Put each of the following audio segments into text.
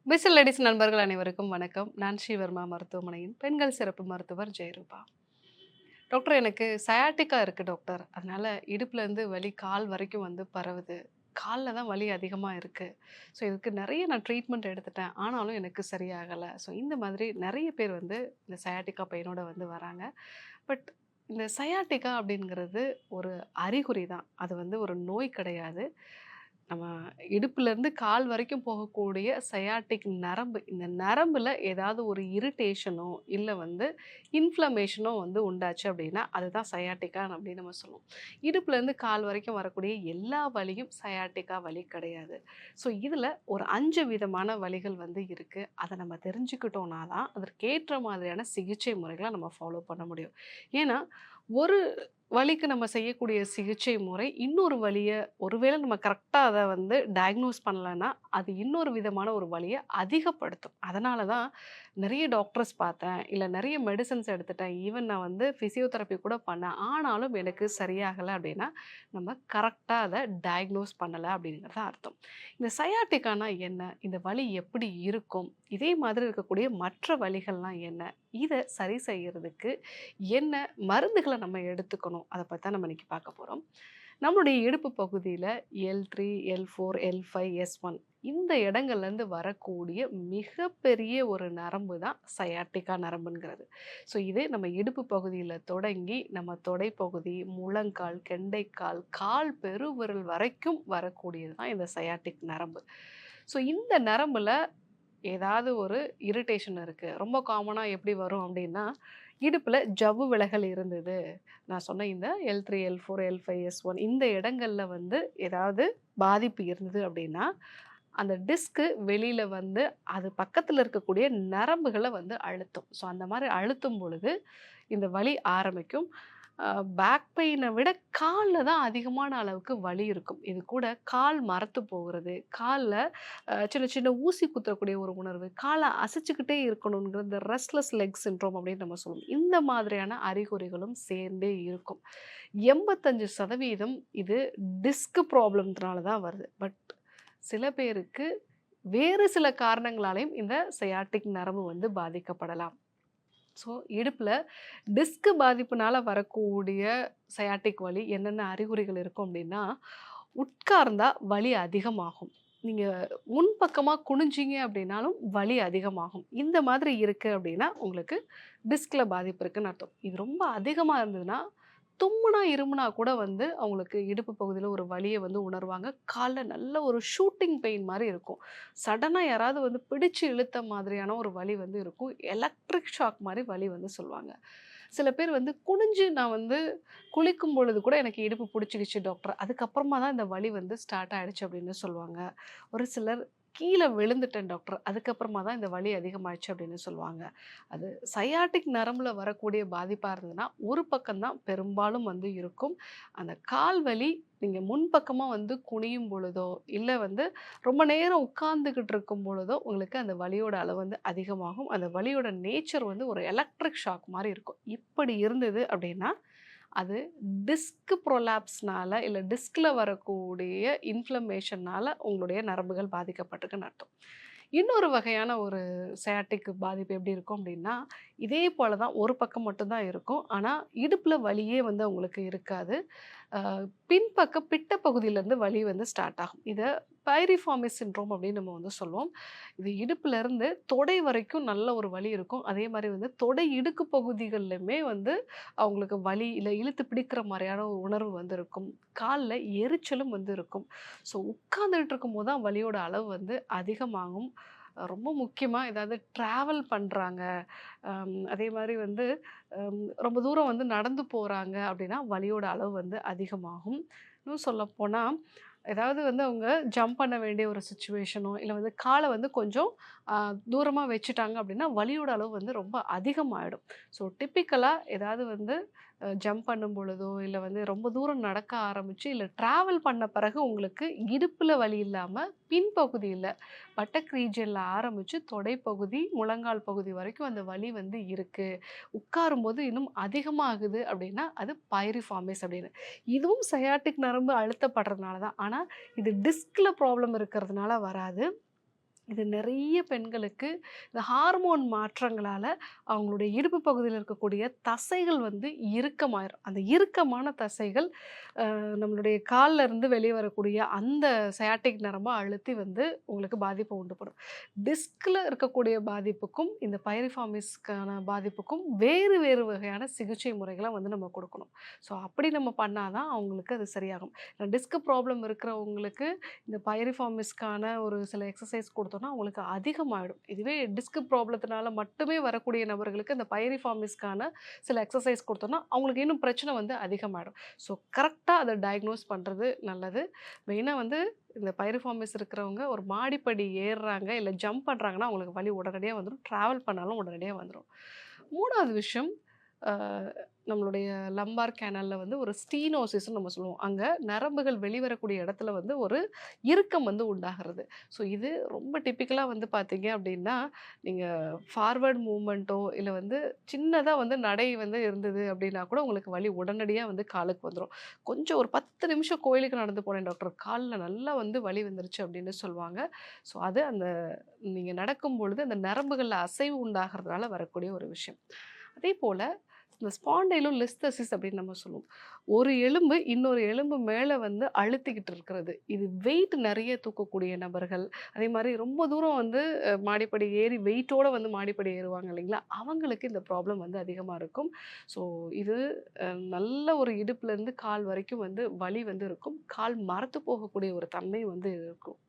பிசில் ladies நண்பர்கள் அனைவருக்கும் வணக்கம். நான் ஸ்ரீவர்மா மருத்துவமனையின் பெண்கள் சிறப்பு மருத்துவர் ஜெயரூபா. டாக்டர், எனக்கு சயாட்டிக்கா இருக்கு டாக்டர். அதனால இடுப்புலேருந்து வலி கால் வரைக்கும் வந்து பரவுது. கால்ல தான் வலி அதிகமா இருக்கு. ஸோ இதுக்கு நெறைய நான் ட்ரீட்மெண்ட் எடுத்துட்டேன். ஆனாலும் எனக்கு சரியாகல. ஸோ இந்த மாதிரி நெறைய பேர் வந்து இந்த சயாட்டிக்கா பெயினோட வந்து வராங்க. பட் இந்த சயாட்டிக்கா அப்படிங்கிறது ஒரு அறிகுறி தான். அது வந்து ஒரு நோய் கிடையாது. நம்ம இடுப்புலேருந்து கால் வரைக்கும் போகக்கூடிய சயாட்டிக் நரம்பு. இந்த நரம்புல ஏதாவது ஒரு இரிட்டேஷனோ, இல்ல வந்து இன்ஃப்ளமேஷனோ வந்து உண்டாச்சு அப்படின்னா, அதுதான் சயாட்டிக்கா அப்படின்னு நம்ம சொல்லுவோம். இடுப்புலேருந்து கால் வரைக்கும் வரக்கூடிய எல்லா வலியும் சயாட்டிக்கா வலி கிடையாது. ஸோ இதில ஒரு 5 விதமான வலிகள் வந்து இருக்கு. அத நம்ம தெரிஞ்சுக்கிட்டோம்னா தான், அதற்கேற்ற மாதிரியான சிகிச்சை முறைகள நம்ம ஃபாலோ பண்ண முடியும். ஏன்னா, ஒரு வலிக்கு நம்ம செய்யக்கூடிய சிகிச்சை முறை, இன்னொரு வலிய ஒருவேளை நம்ம கரெக்ட்டா அத வந்து டயக்னோஸ் பண்ணலன்னா, அது இன்னொரு விதமான ஒரு வலிய அதிகப்படுத்தும். அதனால தான் நெறைய டாக்டர்ஸ் பார்த்தேன். இல்ல நெறைய மெடிசின்ஸ் எடுத்துட்டேன். ஈவன் நான் வந்து பிசியோதெரபி கூட பண்ணேன். ஆனாலும் எனக்கு சரியாகல அப்டின்னா, நம்ம கரெக்ட்டா அத டயக்னோஸ் பண்ணல அப்டிங்கிறது தான் அர்த்தம். இந்த சயாட்டிக்கானா என்ன? இந்த வலி எப்படி இருக்கும்? இதே மாதிரி இருக்கக்கூடிய மற்ற வலிகள்லாம் என்ன? இத சரி செய்யறதுக்கு என்ன மருந்துகள நம்ம எடுத்துக்கணும்? அத பத்தி தான் நம்ம இன்னைக்கு பார்க்க போறோம். நம்மளுடைய இடுப்பு பகுதியில L3, L4, L5, S1 இந்த இடங்கள்லேருந்து வரக்கூடிய மிகப்பெரிய ஒரு நரம்பு தான் சயாட்டிக்கா நரம்புங்கிறது. ஸோ இது நம்ம இடுப்பு பகுதியில தொடங்கி, நம்ம தொடைப்பகுதி, முழங்கால், கெண்டைக்கால், கால் பெருவிரல் வரைக்கும் வரக்கூடியது தான் இந்த சயாட்டிக் நரம்பு. ஸோ இந்த நரம்புல ஏதாவது ஒரு இரிட்டேஷன் இருக்கு. ரொம்ப காமனா எப்படி வரும் அப்டின்னா, இடுப்புல ஜவ்வு விலகல் இருந்தது. நான் சொன்ன இந்த L3, L4, L5, S1 இந்த இடங்கள்ல வந்து ஏதாவது பாதிப்பு இருந்தது அப்டின்னா, அந்த டிஸ்க்கு வெளியில வந்து அது பக்கத்துல இருக்கக்கூடிய நரம்புகள வந்து அழுத்தும். ஸோ அந்த மாரி அழுத்தும் பொழுது இந்த வலி ஆரம்பிக்கும். பேக் பெயின விட கால்ல தான் அதிகமான அளவுக்கு வலி இருக்கும். இது கூட கால் மரத்து போகுறது, கால்ல சின்ன சின்ன ஊசி குத்தக்கூடிய ஒரு உணர்வு, கால அசைச்சுக்கிட்டே இருக்கணுங்கிற இந்த ரெஸ்ட்லெஸ் லெக் சிண்ட்ரோம் அப்படின்னு நம்ம சொல்லுவோம். இந்த மாதிரியான அறிகுறிகளும் சேர்ந்தே இருக்கும். 85% இது டிஸ்க் ப்ராப்ளம்னால தான் வருது. பட் சில பேருக்கு வேறு சில காரணங்களாலயும் இந்த சயாட்டிக் நரம்பு வந்து பாதிக்கப்படலாம். ஸோ, இடுப்புல டிஸ்க் பாதிப்புனால வரக்கூடிய சயாட்டிக் வலி என்னென்ன அறிகுறிகள் இருக்கும் அப்டின்னா, உட்கார்ந்தா வலி அதிகமாகும். நீங்க முன்பக்கமா குனிஞ்சீங்க அப்டின்னாலும் வலி அதிகமாகும். இந்த மாதிரி இருக்கு அப்டின்னா, உங்களுக்கு டிஸ்க்ல பாதிப்பு இருக்குன்னு அர்த்தம். இது ரொம்ப அதிகமா இருந்ததுன்னா, தும்முனா, இருமுனா கூட வந்து அவங்களுக்கு இடுப்பு பகுதியில ஒரு வலிய வந்து உணர்வாங்க. கால்ல நல்ல ஒரு ஷூட்டிங் பெயின் மாரி இருக்கும். சடனா யாராவது வந்து பிடிச்சு இழுத்த மாதிரியான ஒரு வலி வந்து இருக்கும். எலக்ட்ரிக் ஷாக் மாரி வலி வந்து சொல்லுவாங்க. சில பேர் வந்து குனிஞ்சு நான் வந்து குளிக்கும் பொழுது கூட எனக்கு இடுப்பு புடிச்சுக்கிச்சு டாக்டர். அதுக்கப்புறமா தான் இந்த வலி வந்து ஸ்டார்ட் ஆயிடுச்சு அப்படின்னு சொல்லுவாங்க. ஒரு சிலர் கீழ விழுந்துட்டேன் டாக்டர். அதுக்கப்புறமா தான் இந்த வலி அதிகமாயிருச்சு அப்படின்னு சொல்லுவாங்க. அது சயாட்டிக் நரம்புல வரக்கூடிய பாதிப்பா இருந்ததுன்னா, ஒரு பக்கம் தான் பெரும்பாலும் வந்து இருக்கும். அந்த கால் வலி நீங்க முன்பக்கமா வந்து குனியும் பொழுதோ, இல்ல வந்து ரொம்ப நேரம் உட்கார்ந்துகிட்டு இருக்கும் பொழுதோ, உங்களுக்கு அந்த வலியோட அளவு வந்து அதிகமாகும். அந்த வலியோட நேச்சர் வந்து ஒரு எலக்ட்ரிக் ஷாக் மாரி இருக்கும். இப்படி இருந்தது அப்படின்னா, அது டிஸ்க் ப்ரொலாப்ஸ்னால, இல்ல டிஸ்க்ல வரக்கூடிய இன்ஃப்ளமேஷன்னால உங்களுடைய நரம்புகள் பாதிக்கப்பட்டிருக்குன்னு அர்த்தம். இன்னொரு வகையான ஒரு சயாட்டிக் பாதிப்பு எப்படி இருக்கும் அப்படின்னா, இதே போல தான் ஒரு பக்கம் மட்டும் தான் இருக்கும். ஆனா, இடுப்புல வலியே வந்து அவங்களுக்கு இருக்காது. அ பின்பக்க பிட்ட பகுதியிலேருந்து வலி வந்து ஸ்டார்ட் ஆகும். இத பைரிஃபார்மிஸ் சிண்ட்ரோம் அப்படின்னு நம்ம வந்து சொல்லுவோம். இது இடுப்புலேருந்து தொடை வரைக்கும் நல்ல ஒரு வலி இருக்கும். அதே மாரி வந்து தொடை இடுக்கு பகுதிகள்லுமே வந்து அவங்களுக்கு வலி, இல்ல இழுத்து பிடிக்கிற மாரியான ஒரு உணர்வு வந்து இருக்கும். கால்ல எரிச்சலும் வந்து இருக்கும். ஸோ உட்கார்ந்துட்டு இருக்கும்போது தான் வலியோட அளவு வந்து அதிகமாகும். ரொம்ப முக்கியமா ஏதாவது ட்ராவல் பண்றாங்க, அதே மாரி வந்து ரொம்ப தூரம் வந்து நடந்து போறாங்க அப்படின்னா, வலியோட அளவு வந்து அதிகமாகும். இன்னும் சொல்லப்போனா, ஏதாவது வந்து அவங்க ஜம்ப் பண்ண வேண்டிய ஒரு சிச்சுவேஷனோ, இல்ல வந்து கால வந்து கொஞ்சம் அ தூரமா வச்சுட்டாங்க அப்படின்னா, வலியோட அளவு வந்து ரொம்ப அதிகமாயிடும். ஸோ டிப்பிக்கலா ஏதாவது வந்து ஜம்ப் பண்ணும் பொழுதோ, இல்ல வந்து ரொம்ப தூரம் நடக்க ஆரம்பிச்சு, இல்ல டிராவல் பண்ண பிறகு உங்களுக்கு இடுப்புல வலி இல்லாம, பின்பகுதியில பட்டக் ரீஜியன்ல ஆரம்பிச்சு தொடைப்பகுதி, முழங்கால் பகுதி வரைக்கும் அந்த வலி வந்து இருக்கு. உட்காரும்போது இன்னும் அதிகமாகுது அப்படின்னா, அது பைரிஃபார்மிஸ் அப்படின்னு. இதுவும் சயாட்டிக் நரம்பு அழுத்தப்படுறதுனால தான். ஆனா, இது டிஸ்க்ல ப்ராப்ளம் இருக்கிறதுனால வராது. இது நிறைய பெண்களுக்கு இந்த ஹார்மோன் மாற்றங்களால அவங்களுடைய இடுப்பு பகுதியில இருக்கக்கூடிய தசைகள் வந்து இறுக்கமாயிரும். அந்த இறுக்கமான தசைகள் நம்மளுடைய கால்ல இருந்து வெளிய வரக்கூடிய அந்த சயாட்டிக் நரம்ப அழுத்தி வந்து உங்களுக்கு பாதிப்ப உண்டு பண்ணும். டிஸ்க்ல இருக்கக்கூடிய பாதிப்புக்கும், இந்த பைரிஃபார்மிஸ்க்கான பாதிப்புக்கும் வேறு வேறு வகையான சிகிச்சை முறைகள வந்து நம்ம குடுக்கணும். ஸோ அப்படி நம்ம பண்ணா தான் அவங்களுக்கு அது சரியாகும். டிஸ்க் ப்ராப்ளம் இருக்கிறவங்களுக்கு இந்த பைரிஃபார்மிஸ்க்கான ஒரு சில எக்ஸர்சைஸ் குடுத்தோம்னா, அவங்களுக்கு அதிகமாயிடும். இதுவே டிஸ்க் ப்ராப்ளத்தினால மட்டுமே வரக்கூடிய நபர்களுக்கு இந்த பைரிஃபார்மிஸ்க்கான சில எக்ஸர்சைஸ் குடுத்தோம்னா, அவங்களுக்கு இன்னும் பிரச்சனை வந்து அதிகமாயிடும். ஸோ கரெக்ட்டா அத டயக்னோஸ் பண்றது நல்லது. மெயினா வந்து இந்த பைரிஃபார்மிஸ் இருக்கிறவங்க ஒரு மாடிப்படி ஏறுறாங்க, இல்ல ஜம்ப் பண்றாங்கன்னா, அவங்களுக்கு வலி உடனடியா வந்துரும். டிராவல் பண்ணாலும் உடனடியா வந்துரும். 3வது விஷயம், அ நம்மளுடைய லம்பார் கேனல்ல வந்து ஒரு ஸ்டீனோசிஸ்ன்னு நம்ம சொல்லுவோம். அங்க நரம்புகள் வெளிவரக்கூடிய இடத்துல வந்து ஒரு இறுக்கம் வந்து உண்டாகிறது. ஸோ இது ரொம்ப டிப்பிக்கலா வந்து பார்த்தீங்க அப்டின்னா, நீங்க ஃபார்வர்ட் மூவ்மெண்ட்டோ இல்ல வந்து சின்னதா வந்து நடை வந்து இருந்தது அப்டின்னா கூட உங்களுக்கு வலி உடனடியா வந்து காலுக்கு வந்துரும். கொஞ்சம் ஒரு 10 நிமிஷம் கோயிலுக்கு நடந்து போனேன் டாக்டர். கால்ல நல்லா வந்து வலி வந்துருச்சு அப்டின்னு சொல்லுவாங்க. ஸோ அது அந்த நீங்க நடக்கும்பொழுது அந்த நரம்புகள்ல அசைவு உண்டாகிறதுனால வரக்கூடிய ஒரு விஷயம். அதேபோல இந்த ஸ்பாண்டைலோலிஸ்தெசிஸ் அப்படின்னு நம்ம சொல்லுவோம். ஒரு எலும்பு இன்னொரு எலும்பு மேல வந்து அழுத்திக்கிட்டு இருக்கிறது. இது வெயிட் நெறைய தூக்கக்கூடிய நபர்கள், அதே மாரி ரொம்ப தூரம் வந்து மாடிப்படி ஏறி வெயிட்டோட வந்து மாடிப்படி ஏறுவாங்க இல்லைங்களா? அவங்களுக்கு இந்த ப்ராப்ளம் வந்து அதிகமா இருக்கும். ஸோ இது நல்ல ஒரு இடுப்புலேருந்து கால் வரைக்கும் வந்து வலி வந்து இருக்கும். கால் மரத்து போகக்கூடிய ஒரு தன்மை வந்து இருக்கும்.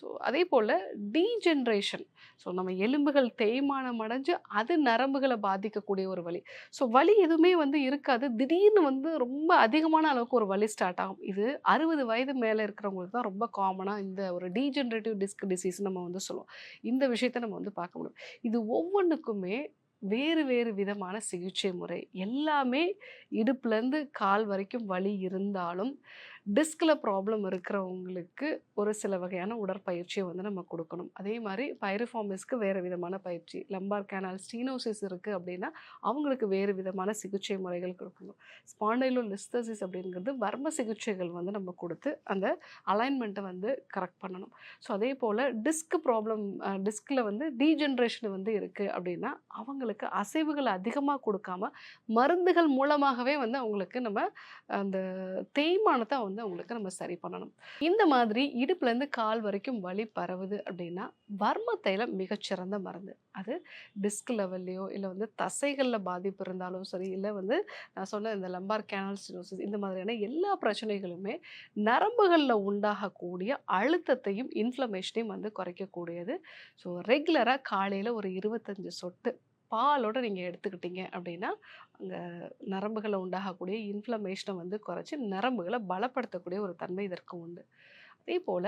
ஸோ அதேபோல டீஜெனரேஷன். ஸோ நம்ம எலும்புகள் தேய்மானம் அடைஞ்சு, அது நரம்புகள பாதிக்கக்கூடிய ஒரு வலி. ஸோ வலி எதுவுமே வந்து இருக்காது. திடீர்னு வந்து ரொம்ப அதிகமான அளவுக்கு ஒரு வலி ஸ்டார்ட் ஆகும். இது 60 வயது மேல இருக்கிறவங்களுக்கு தான் ரொம்ப காமனா இந்த ஒரு டீஜெனரேட்டிவ் டிஸ்க் டிசீஸ் நம்ம வந்து சொல்லுவோம். இந்த விஷயத்த நம்ம வந்து பார்க்க முடியும். இது ஒவ்வொன்னுக்குமே வேறு வேறு விதமான சிகிச்சை முறை. எல்லாமே இடுப்புலேருந்து கால் வரைக்கும் வலி இருந்தாலும், டிஸ்க்ல ப்ராப்ளம் இருக்கிறவங்களுக்கு ஒரு சில வகையான உடற்பயிற்சிய வந்து நம்ம குடுக்கணும். அதே மாரி பைரிஃபார்மிஸ்க்கு வேற விதமான பயிற்சி. லம்பார் கேனல் ஸ்டீனோசிஸ் இருக்கு அப்டின்னா, அவங்களுக்கு வேறு விதமான சிகிச்சை முறைகள் குடுக்கணும். ஸ்பாண்டைலோலிஸ்தெசிஸ் அப்படிங்கிறது வர்ம சிகிச்சைகள் வந்து நம்ம குடுத்து, அந்த அலைன்மென்ட்ட வந்து கரெக்ட் பண்ணணும். ஸோ அதேபோல டிஸ்க் ப்ராப்ளம் டிஸ்க்ல வந்து டீஜெனரேஷன் வந்து இருக்கு அப்டின்னா, அவங்களுக்கு அசைவுகள் அதிகமா குடுக்காம, மருந்துகள் மூலமாகவே வந்து அவங்களுக்கு நம்ம அந்த தேய்மானத்த வந்து அவங்களுக்கு நம்ம சரி பண்ணணும். இந்த மாதிரி இடுப்புலேருந்து கால் வரைக்கும் வலி பரவுது அப்படின்னா, வர்ம தைலம் மிகச்சிறந்த மருந்து. அது டிஸ்க் லெவல்லயோ, இல்ல வந்து தசைகள்ல பாதிப்பு இருந்தாலும் சரி, இல்ல வந்து நான் சொன்ன இந்த லம்பார் கேனல் ஸ்டெனோசிஸ் இந்த மாதிரியான எல்லா பிரச்சனைகளுமே நரம்புகள்ல உண்டாகக்கூடிய அழுத்தத்தையும், இன்ஃப்ளமேஷனையும் வந்து குறைக்கக்கூடியது. ஸோ ரெகுலரா காலையில ஒரு 25 சொட்டு பாலோட நீங்க எடுத்துக்கிட்டீங்க அப்படின்னா, அங்க நரம்புகள்ல உண்டாகக்கூடிய இன்ஃப்ளமேஷன வந்து குறைச்சு, நரம்புகள பலப்படுத்தக்கூடிய ஒரு தன்மை இதற்கு உண்டு. அதேபோல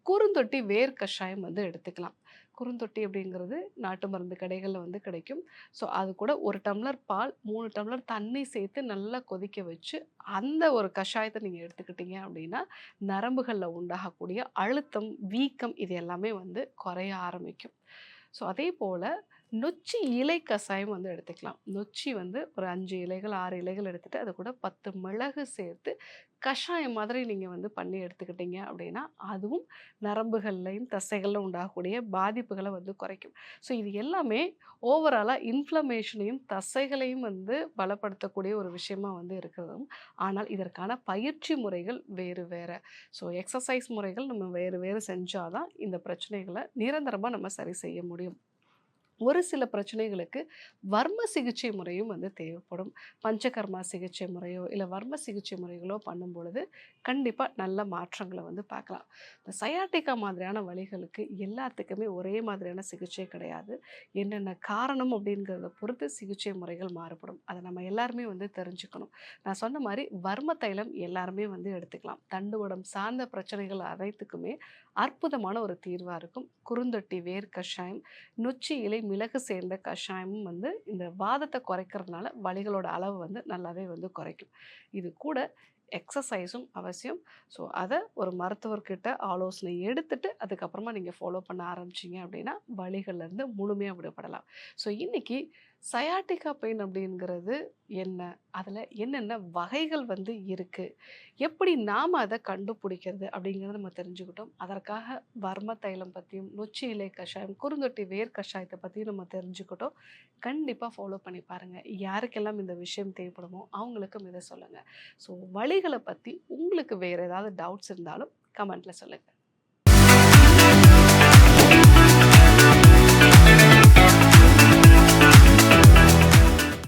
குறுந்தொட்டி வேர் கஷாயம் வந்து எடுத்துக்கலாம். குறுந்தொட்டி அப்படிங்கிறது நாட்டு மருந்து கடைகள்ல வந்து கிடைக்கும். ஸோ அது கூட 1 டம்ளர் பால், 3 டம்ளர் தண்ணி சேர்த்து நல்லா கொதிக்க வச்சு, அந்த ஒரு கஷாயத்த நீங்க எடுத்துக்கிட்டீங்க அப்படின்னா, நரம்புகள்ல உண்டாகக்கூடிய அழுத்தம், வீக்கம் இது எல்லாமே வந்து குறைய ஆரம்பிக்கும். ஸோ அதேபோல நொச்சி இலை கஷாயம் வந்து எடுத்துக்கலாம். நொச்சி வந்து ஒரு 5 இலைகள், 6 இலைகள் எடுத்துட்டு, அது கூட 10 மிளகு சேர்த்து கஷாயம் மாதிரி நீங்க வந்து பண்ணி எடுத்துக்கிட்டீங்க அப்படின்னா, அதுவும் நரம்புகள்லயும், தசைகள்ல உண்டாகக்கூடிய பாதிப்புகள வந்து குறைக்கும். ஸோ இது எல்லாமே ஓவராலா இன்ஃப்ளமேஷனையும், தசைகளையும் வந்து பலப்படுத்தக்கூடிய ஒரு விஷயமா வந்து இருக்கிறதும், ஆனால் இதற்கான பயிற்சி முறைகள் வேறு வேற. ஸோ எக்ஸர்சைஸ் முறைகள் நம்ம வேறு வேறு செஞ்சா தான் இந்த பிரச்சனைகள நிரந்தரமா நம்ம சரி செய்ய முடியும். ஒரு சில பிரச்சனைகளுக்கு வர்ம சிகிச்சை முறையும் வந்து தேவைப்படும். பஞ்சகர்மா சிகிச்சை முறையோ, இல்ல வர்ம சிகிச்சை முறைகளோ பண்ணும்பொழுது, கண்டிப்பா நல்ல மாற்றங்கள வந்து பார்க்கலாம். இந்த சயாட்டிக்கா மாதிரியான வலிகளுக்கு எல்லாத்துக்குமே ஒரே மாதிரியான சிகிச்சை கிடையாது. என்னென்ன காரணம் அப்படிங்கிறத பொறுத்து சிகிச்சை முறைகள் மாறுபடும். அத நம்ம எல்லாருமே வந்து தெரிஞ்சுக்கணும். நான் சொன்ன மாரி வர்ம தைலம் எல்லாருமே வந்து எடுத்துக்கலாம். தண்டுவடம் சார்ந்த பிரச்சனைகள் அனைத்துக்குமே அற்புதமான ஒரு தீர்வா இருக்கும். குறுந்தொட்டி வேர் கஷாயம், நொச்சி இலை, மிளகு சேர்ந்த கஷாயமும் வந்து இந்த வாதத்த குறைக்கிறதுனால வலிகளோட அளவு வந்து நல்லாவே வந்து குறைக்கும். இது கூட எக்ஸசைஸும் அவசியம். ஸோ அத ஒரு மருத்துவர்கிட்ட ஆலோசனை எடுத்துட்டு, அதுக்கப்புறமா நீங்க ஃபாலோ பண்ண ஆரம்பிச்சீங்க அப்படின்னா, வலிகள்லேருந்து முழுமையா விடுபடலாம். ஸோ இன்னைக்கு சயாட்டிகா பெயின் அப்படிங்கிறது என்ன? அதில என்னென்ன வகைகள் வந்து இருக்கு? எப்படி நாம அத கண்டுபிடிக்கிறது? அப்படிங்கிறத நம்ம தெரிஞ்சுக்கிட்டோம். அதற்காக வர்ம தைலம் பத்தியும், நொச்சி இலை கஷாயம், குறுந்தொட்டி வேர் கஷாயத்த பத்தியும் நம்ம தெரிஞ்சுக்கிட்டோம். கண்டிப்பா ஃபாலோ பண்ணி பாருங்க. யாருக்கெல்லாம் இந்த விஷயம் தேவைப்படுமோ, அவங்களுக்கும் இத சொல்லுங்க. ஸோ வலிகள பத்தி உங்களுக்கு வேற ஏதாவது டவுட்ஸ் இருந்தாலும் கமெண்ட்ல சொல்லுங்க.